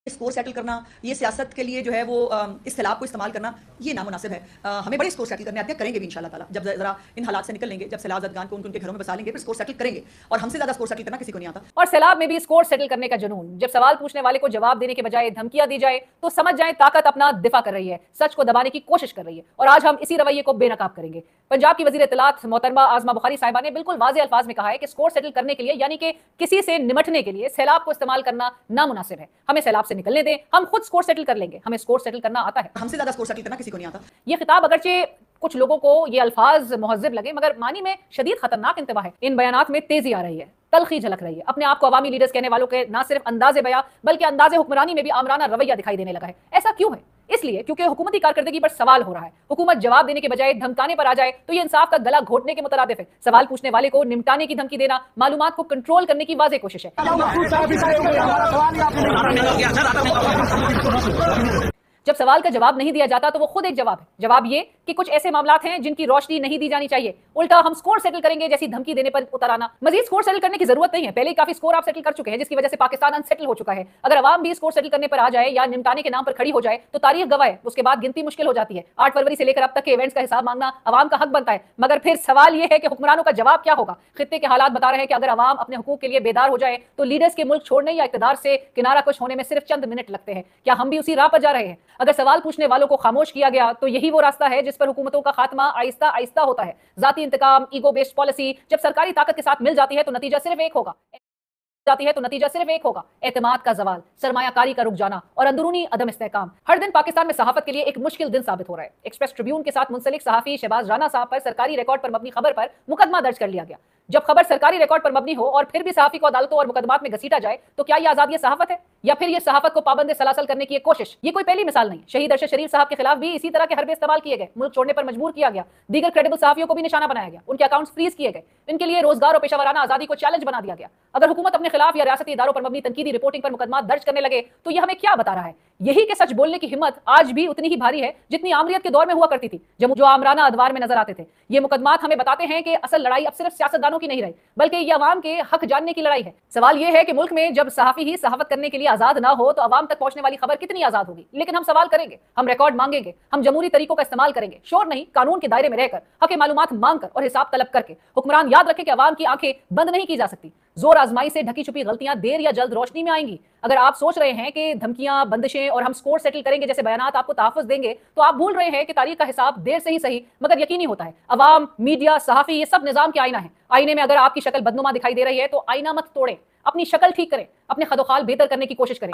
Score settle کرنا، یہ سیاست کے لیے جو ہے وہ اختلاف کو استعمال کرنا یہ نامناسب ہے۔ ہمیں بڑے اسکور سیٹل کرنے آتے ہیں، کریں گے بھی انشاءاللہ تعالیٰ، جب ذرا ان حالات سے نکل لیں گے، جب سیلاب زدگان کو ان کے گھروں میں بسا لیں گے، پھر اسکور سیٹل کریں گے، اور ہم سے زیادہ اسکور سیٹل کرنا کسی کو نہیں آتا۔ اور سیلاب میں بھی اسکور سیٹل کرنے کا جنون، جب سوال پوچھنے والے کو جواب دینے کے بجائے دھمکیاں دی جائے تو سمجھ جائیں طاقت اپنا دفاع کر رہی ہے، سچ کو دبانے کی کوشش کر رہی ہے، اور آج ہم اسی رویے کو بے نقاب کریں گے۔ پنجاب کی وزیر اطلاعات محترمہ عاصمہ بخاری صاحبہ نے بالکل واضح الفاظ میں کہا ہے کہ اسکور سیٹل کرنے کے لیے، یعنی کہ کسی سے نمٹنے کے لیے سیلاب کو استعمال کرنا نامناسب ہے۔ ہمیں سیلاب سے نکلنے دیں، ہم خود اسکور سیٹل کر لیں گے، ہمیں اسکور سیٹل کرنا آتا ہے۔ ہم سے زیادہ اسکور سیٹل کرنا کسی کو نہیں آتا۔ یہ خطاب اگرچہ کچھ لوگوں کو یہ الفاظ مہذب لگے، مگر معنی میں شدید خطرناک انتباہ ہے۔ ان بیانات میں تیزی آ رہی ہے، تلخی جھلک رہی ہے، اپنے آپ کو عوامی لیڈرز کہنے والوں کے نہ صرف انداز بیاں بلکہ انداز حکمرانی میں بھی آمرانہ رویہ دکھائی دینے لگا ہے۔ ایسا کیوں ہے؟ اس لیے کیونکہ حکومتی کارکردگی پر سوال ہو رہا ہے۔ حکومت جواب دینے کے بجائے دھمکانے پر آ جائے تو یہ انصاف کا گلا گھونٹنے کے مترادف ہے۔ سوال پوچھنے والے کو نمٹانے کی دھمکی دینا معلومات کو کنٹرول کرنے کی واضح کوشش ہے۔ جب سوال کا جواب نہیں دیا جاتا تو وہ خود ایک جواب ہے۔ جواب یہ کہ کچھ ایسے معاملات ہیں جن کی روشنی نہیں دی جانی چاہیے، الٹا ہم سکور سیٹل کریں گے جیسی دھمکی دینے پر اتر آنا۔ مزید سکور سیٹل کرنے کی ضرورت نہیں ہے، پہلے ہی کافی سکور آپ سیٹل کر چکے ہیں، جس کی وجہ سے پاکستان ان سیٹل ہو چکا ہے۔ اگر عوام بھی سکور سیٹل کرنے پر آ جائے یا نمٹانے کے نام پر کھڑی ہو جائے تو تاریخ گواہ ہے، اس کے بعد گنتی مشکل ہو جاتی ہے۔ 8 فروری سے لے کر اب تک کے ایونٹس کا حساب مانگنا عوام کا حق بنتا ہے، مگر پھر سوال یہ ہے کہ حکمرانوں کا جواب کیا ہوگا؟ خطے کے حالات بتا رہے ہیں کہ اگر عوام اپنے حقوق کے لیے بیدار ہو جائے تو لیڈرز کے ملک چھوڑنے یا اقتدار سے کنارہ کش ہونے میں صرف چند منٹ لگتے ہیں۔ کیا ہم بھی اسی راہ پر جا رہے ہیں؟ اگر سوال پوچھنے والوں کو خاموش کیا گیا تو یہی وہ راستہ ہے جس پر حکومتوں کا خاتمہ آہستہ آہستہ ہوتا ہے۔ ذاتی انتقام، ایگو بیسڈ پالیسی جب سرکاری طاقت کے ساتھ مل جاتی ہے تو نتیجہ صرف ایک ہوگا، اعتماد کا زوال، سرمایہ کاری کا رک جانا اور اندرونی عدم استحکام۔ ہر دن پاکستان میں صحافت کے لیے ایک مشکل دن ثابت ہو رہا ہے۔ ایکسپریس ٹریبیون کے ساتھ منسلک صحافی شہباز رانا صاحب پر سرکاری ریکارڈ پر مبنی خبر پر مقدمہ درج کر لیا گیا۔ جب خبر سرکاری ریکارڈ پر مبنی ہو اور پھر بھی صحافی کو عدالتوں اور مقدمات میں گھسیٹا جائے تو کیا یہ آزادی صحافت ہے یا پھر یہ صحافت کو پابند سلاسل کرنے کی ایک کوشش؟ یہ کوئی پہلی مثال نہیں، شہید ارشد شریف صاحب کے خلاف بھی اسی طرح کے حربے استعمال کیے گئے، ملک چھوڑنے پر مجبور کیا گیا، دیگر کریڈیبل صحافیوں کو بھی نشانہ بنایا گیا، ان کے اکاؤنٹس فریز کیے گئے، ان کے لیے روزگار اور پیشہ ورانہ آزادی کو چیلنج بنا دیا گیا۔ اگر حکومت اپنے خلاف یا ریاستی اداروں پر مبنی تنقیدی رپورٹنگ پر مقدمات درج کرنے لگے تو یہ ہمیں کیا بتا رہا ہے؟ یہی کہ سچ بولنے کی ہمت آج بھی اتنی ہی بھاری ہے جتنی آمریت کے دور میں ہوا کرتی تھی، جو آمرانہ ادوار میں نظر آتے تھے۔ یہ مقدمات ہمیں بتاتے ہیں کہ اصل لڑائی اب صرف سیاستدانوں کی نہیں رہی بلکہ یہ عوام کے حق جاننے کی لڑائی ہے۔ سوال یہ ہے کہ ملک میں جب صحافی ہی صحافت کرنے کے لیے آزاد نہ ہو تو عوام تک پہنچنے والی خبر کتنی آزاد ہوگی؟ لیکن ہم سوال کریں گے، ہم ریکارڈ مانگیں گے، ہم جمہوری طریقوں کا استعمال کریں گے، شور نہیں، قانون کے دائرے میں رہ کر، حق معلومات مانگ کر اور حساب طلب کر کے۔ حکمران یاد رکھیں کہ عوام کی آنکھیں بند نہیں کی جا سکتی، زور آزمائی سے ڈھکی چھپی غلطیاں دیر یا جلد روشنی میں آئیں گی۔ اگر آپ سوچ رہے ہیں کہ دھمکیاں، بندشیں اور ہم سکور سیٹل کریں گے جیسے بیانات آپ کو تحفظ دیں گے تو آپ بھول رہے ہیں کہ تاریخ کا حساب دیر سے ہی صحیح مگر یقینی ہوتا ہے۔ عوام، میڈیا، صحافی، یہ سب نظام کے آئینہ ہیں۔ آئینے میں اگر آپ کی شکل بدنما دکھائی دے رہی ہے تو آئینہ مت توڑیں، اپنی شکل ٹھیک کریں، اپنے خد و خال بہتر کرنے کی کوشش کریں۔